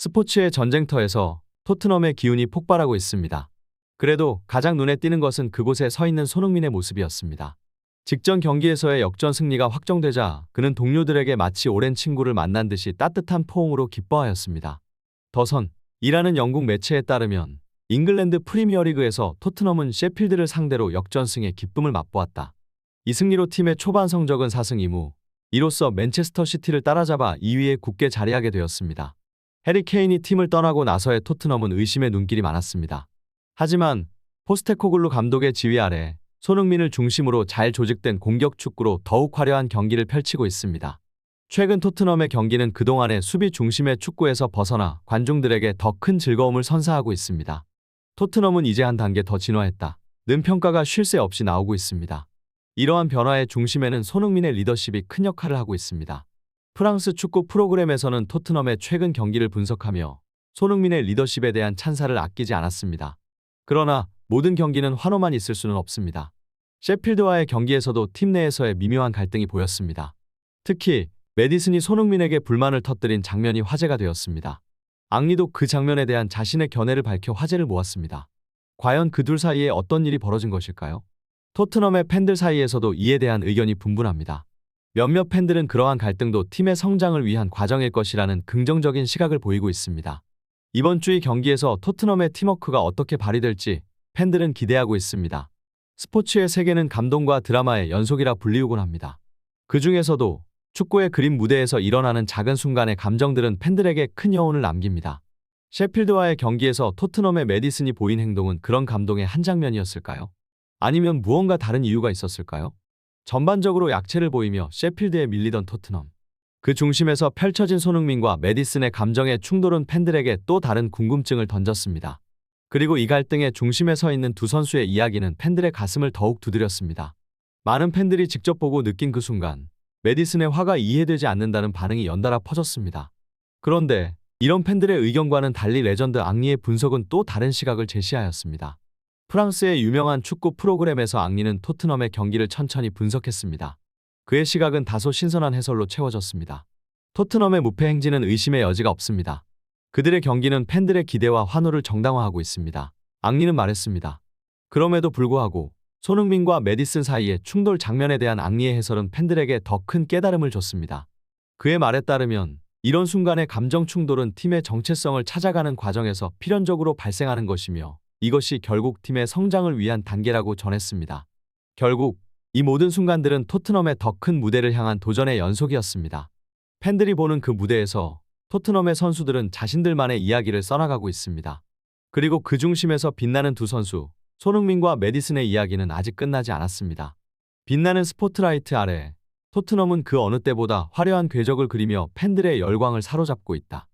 스포츠의 전쟁터에서 토트넘의 기운이 폭발하고 있습니다. 그래도 가장 눈에 띄는 것은 그곳에 서 있는 손흥민의 모습이었습니다. 직전 경기에서의 역전 승리가 확정되자 그는 동료들에게 마치 오랜 친구를 만난 듯이 따뜻한 포옹으로 기뻐하였습니다. 더선이라는 영국 매체에 따르면 잉글랜드 프리미어리그에서 토트넘은 셰필드를 상대로 역전승의 기쁨을 맛보았다. 이 승리로 팀의 초반 성적은 4승 2무, 이로써 맨체스터 시티를 따라잡아 2위에 굳게 자리하게 되었습니다. 해리 케인이 팀을 떠나고 나서의 토트넘은 의심의 눈길이 많았습니다. 하지만 포스테코글루 감독의 지휘 아래 손흥민을 중심으로 잘 조직된 공격 축구로 더욱 화려한 경기를 펼치고 있습니다. 최근 토트넘의 경기는 그동안의 수비 중심의 축구에서 벗어나 관중들에게 더 큰 즐거움을 선사하고 있습니다. 토트넘은 이제 한 단계 더 진화했다 는 평가가 쉴 새 없이 나오고 있습니다. 이러한 변화의 중심에는 손흥민의 리더십이 큰 역할을 하고 있습니다. 프랑스 축구 프로그램에서는 토트넘의 최근 경기를 분석하며 손흥민의 리더십에 대한 찬사를 아끼지 않았습니다. 그러나 모든 경기는 환호만 있을 수는 없습니다. 셰필드와의 경기에서도 팀 내에서의 미묘한 갈등이 보였습니다. 특히 메디슨이 손흥민에게 불만을 터뜨린 장면이 화제가 되었습니다. 앙리도 그 장면에 대한 자신의 견해를 밝혀 화제를 모았습니다. 과연 그 둘 사이에 어떤 일이 벌어진 것일까요? 토트넘의 팬들 사이에서도 이에 대한 의견이 분분합니다. 몇몇 팬들은 그러한 갈등도 팀의 성장을 위한 과정일 것이라는 긍정적인 시각을 보이고 있습니다. 이번 주의 경기에서 토트넘의 팀워크가 어떻게 발휘될지 팬들은 기대하고 있습니다. 스포츠의 세계는 감동과 드라마의 연속이라 불리우곤 합니다. 그 중에서도 축구의 그림 무대에서 일어나는 작은 순간의 감정들은 팬들에게 큰 여운을 남깁니다. 셰필드와의 경기에서 토트넘의 메디슨이 보인 행동은 그런 감동의 한 장면이었을까요? 아니면 무언가 다른 이유가 있었을까요? 전반적으로 약체를 보이며 셰필드에 밀리던 토트넘. 그 중심에서 펼쳐진 손흥민과 메디슨의 감정의 충돌은 팬들에게 또 다른 궁금증을 던졌습니다. 그리고 이 갈등의 중심에 서 있는 두 선수의 이야기는 팬들의 가슴을 더욱 두드렸습니다. 많은 팬들이 직접 보고 느낀 그 순간, 메디슨의 화가 이해되지 않는다는 반응이 연달아 퍼졌습니다. 그런데 이런 팬들의 의견과는 달리 레전드 앙리의 분석은 또 다른 시각을 제시하였습니다. 프랑스의 유명한 축구 프로그램에서 앙리는 토트넘의 경기를 천천히 분석했습니다. 그의 시각은 다소 신선한 해설로 채워졌습니다. 토트넘의 무패 행진은 의심의 여지가 없습니다. 그들의 경기는 팬들의 기대와 환호를 정당화하고 있습니다. 앙리는 말했습니다. 그럼에도 불구하고 손흥민과 메디슨 사이의 충돌 장면에 대한 앙리의 해설은 팬들에게 더 큰 깨달음을 줬습니다. 그의 말에 따르면 이런 순간의 감정 충돌은 팀의 정체성을 찾아가는 과정에서 필연적으로 발생하는 것이며 이것이 결국 팀의 성장을 위한 단계라고 전했습니다. 결국 이 모든 순간들은 토트넘의 더 큰 무대를 향한 도전의 연속이었습니다. 팬들이 보는 그 무대에서 토트넘의 선수들은 자신들만의 이야기를 써나가고 있습니다. 그리고 그 중심에서 빛나는 두 선수, 손흥민과 메디슨의 이야기는 아직 끝나지 않았습니다. 빛나는 스포트라이트 아래 토트넘은 그 어느 때보다 화려한 궤적을 그리며 팬들의 열광을 사로잡고 있다.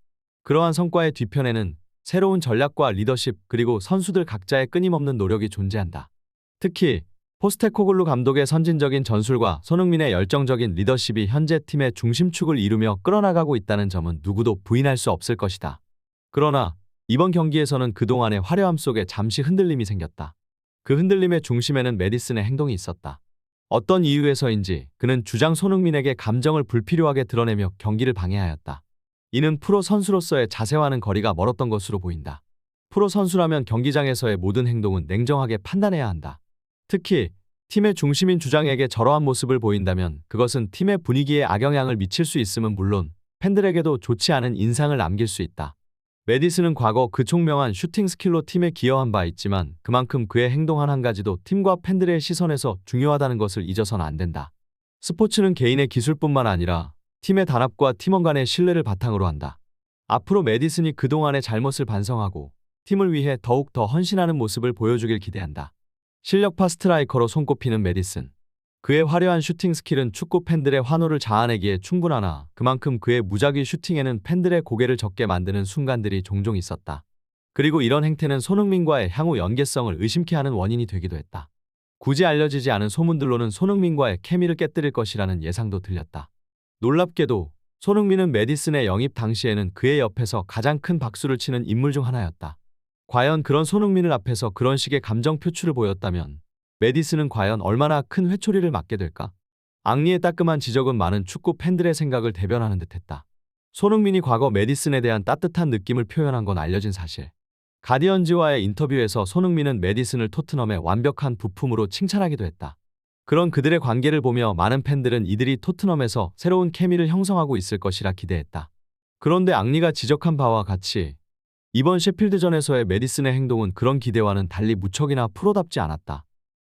그러한 성과의 뒤편에는 새로운 전략과 리더십 그리고 선수들 각자의 끊임없는 노력이 존재한다. 특히 포스테코글루 감독의 선진적인 전술과 손흥민의 열정적인 리더십이 현재 팀의 중심축을 이루며 끌어나가고 있다는 점은 누구도 부인할 수 없을 것이다. 그러나 이번 경기에서는 그동안의 화려함 속에 잠시 흔들림이 생겼다. 그 흔들림의 중심에는 메디슨의 행동이 있었다. 어떤 이유에서인지 그는 주장 손흥민에게 감정을 불필요하게 드러내며 경기를 방해하였다. 이는 프로 선수로서의 자세와는 거리가 멀었던 것으로 보인다. 프로 선수라면 경기장에서의 모든 행동은 냉정하게 판단해야 한다. 특히 팀의 중심인 주장에게 저러한 모습을 보인다면 그것은 팀의 분위기에 악영향을 미칠 수 있음은 물론 팬들에게도 좋지 않은 인상을 남길 수 있다. 메디슨은 과거 그 총명한 슈팅 스킬로 팀에 기여한 바 있지만 그만큼 그의 행동 한 가지도 팀과 팬들의 시선에서 중요하다는 것을 잊어서는 안 된다. 스포츠는 개인의 기술뿐만 아니라 팀의 단합과 팀원 간의 신뢰를 바탕으로 한다. 앞으로 메디슨이 그동안의 잘못을 반성하고 팀을 위해 더욱 더 헌신하는 모습을 보여주길 기대한다. 실력파 스트라이커로 손꼽히는 메디슨. 그의 화려한 슈팅 스킬은 축구 팬들의 환호를 자아내기에 충분하나 그만큼 그의 무작위 슈팅에는 팬들의 고개를 젓게 만드는 순간들이 종종 있었다. 그리고 이런 행태는 손흥민과의 향후 연계성을 의심케 하는 원인이 되기도 했다. 굳이 알려지지 않은 소문들로는 손흥민과의 케미를 깨뜨릴 것이라는 예상도 들렸다. 놀랍게도 손흥민은 메디슨의 영입 당시에는 그의 옆에서 가장 큰 박수를 치는 인물 중 하나였다. 과연 그런 손흥민을 앞에서 그런 식의 감정 표출을 보였다면 메디슨은 과연 얼마나 큰 회초리를 맞게 될까? 앙리의 따끔한 지적은 많은 축구 팬들의 생각을 대변하는 듯했다. 손흥민이 과거 메디슨에 대한 따뜻한 느낌을 표현한 건 알려진 사실. 가디언즈와의 인터뷰에서 손흥민은 메디슨을 토트넘의 완벽한 부품으로 칭찬하기도 했다. 그런 그들의 관계를 보며 많은 팬들은 이들이 토트넘에서 새로운 케미를 형성하고 있을 것이라 기대했다. 그런데 앙리가 지적한 바와 같이 이번 셰필드전에서의 메디슨의 행동은 그런 기대와는 달리 무척이나 프로답지 않았다.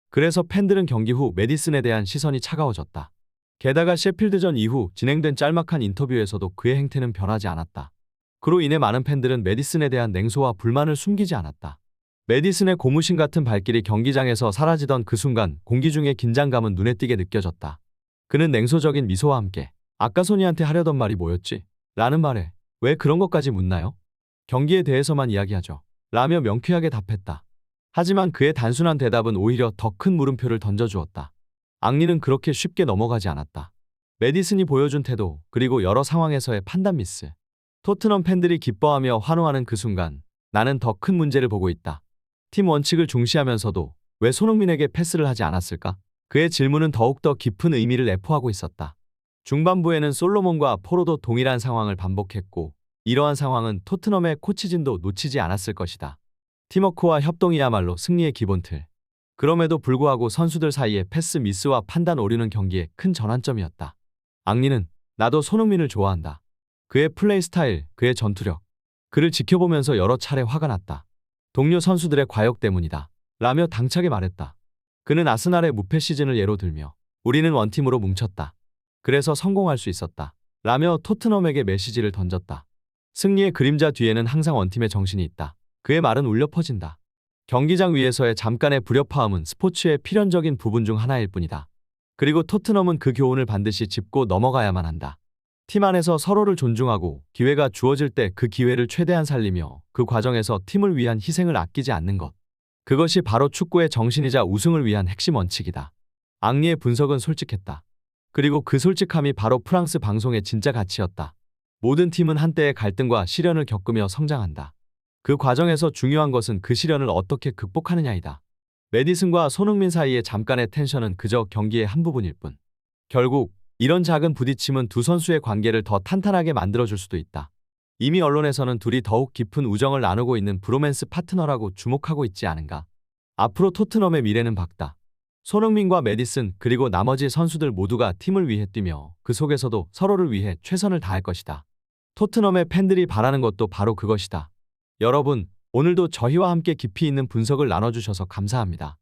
그래서 팬들은 경기 후 메디슨에 대한 시선이 차가워졌다. 게다가 셰필드전 이후 진행된 짤막한 인터뷰에서도 그의 행태는 변하지 않았다. 그로 인해 많은 팬들은 메디슨에 대한 냉소와 불만을 숨기지 않았다. 메디슨의 고무신 같은 발길이 경기장에서 사라지던 그 순간 공기 중의 긴장감은 눈에 띄게 느껴졌다. 그는 냉소적인 미소와 함께 아까 소니한테 하려던 말이 뭐였지? 라는 말에 왜 그런 것까지 묻나요? 경기에 대해서만 이야기하죠. 라며 명쾌하게 답했다. 하지만 그의 단순한 대답은 오히려 더 큰 물음표를 던져주었다. 앙리는 그렇게 쉽게 넘어가지 않았다. 메디슨이 보여준 태도, 그리고 여러 상황에서의 판단 미스. 토트넘 팬들이 기뻐하며 환호하는 그 순간 나는 더 큰 문제를 보고 있다. 팀 원칙을 중시하면서도 왜 손흥민에게 패스를 하지 않았을까? 그의 질문은 더욱더 깊은 의미를 내포하고 있었다. 중반부에는 솔로몬과 포로도 동일한 상황을 반복했고 이러한 상황은 토트넘의 코치진도 놓치지 않았을 것이다. 팀워크와 협동이야말로 승리의 기본틀. 그럼에도 불구하고 선수들 사이의 패스 미스와 판단 오류는 경기의 큰 전환점이었다. 앙리는 나도 손흥민을 좋아한다. 그의 플레이 스타일, 그의 전투력. 그를 지켜보면서 여러 차례 화가 났다. 동료 선수들의 과욕 때문이다. 라며 당차게 말했다. 그는 아스날의 무패 시즌을 예로 들며 우리는 원팀으로 뭉쳤다. 그래서 성공할 수 있었다. 라며 토트넘에게 메시지를 던졌다. 승리의 그림자 뒤에는 항상 원팀의 정신이 있다. 그의 말은 울려 퍼진다. 경기장 위에서의 잠깐의 불협화음은 스포츠의 필연적인 부분 중 하나일 뿐이다. 그리고 토트넘은 그 교훈을 반드시 짚고 넘어가야만 한다. 팀 안에서 서로를 존중하고 기회가 주어질 때 그 기회를 최대한 살리며 그 과정에서 팀을 위한 희생을 아끼지 않는 것. 그것이 바로 축구의 정신이자 우승을 위한 핵심 원칙이다. 앙리의 분석은 솔직했다. 그리고 그 솔직함이 바로 프랑스 방송의 진짜 가치였다. 모든 팀은 한때의 갈등과 시련을 겪으며 성장한다. 그 과정에서 중요한 것은 그 시련을 어떻게 극복하느냐이다. 메디슨과 손흥민 사이의 잠깐의 텐션은 그저 경기의 한 부분일 뿐. 결국 이런 작은 부딪힘은 두 선수의 관계를 더 탄탄하게 만들어줄 수도 있다. 이미 언론에서는 둘이 더욱 깊은 우정을 나누고 있는 브로맨스 파트너라고 주목하고 있지 않은가. 앞으로 토트넘의 미래는 밝다. 손흥민과 메디슨 그리고 나머지 선수들 모두가 팀을 위해 뛰며 그 속에서도 서로를 위해 최선을 다할 것이다. 토트넘의 팬들이 바라는 것도 바로 그것이다. 여러분, 오늘도 저희와 함께 깊이 있는 분석을 나눠주셔서 감사합니다.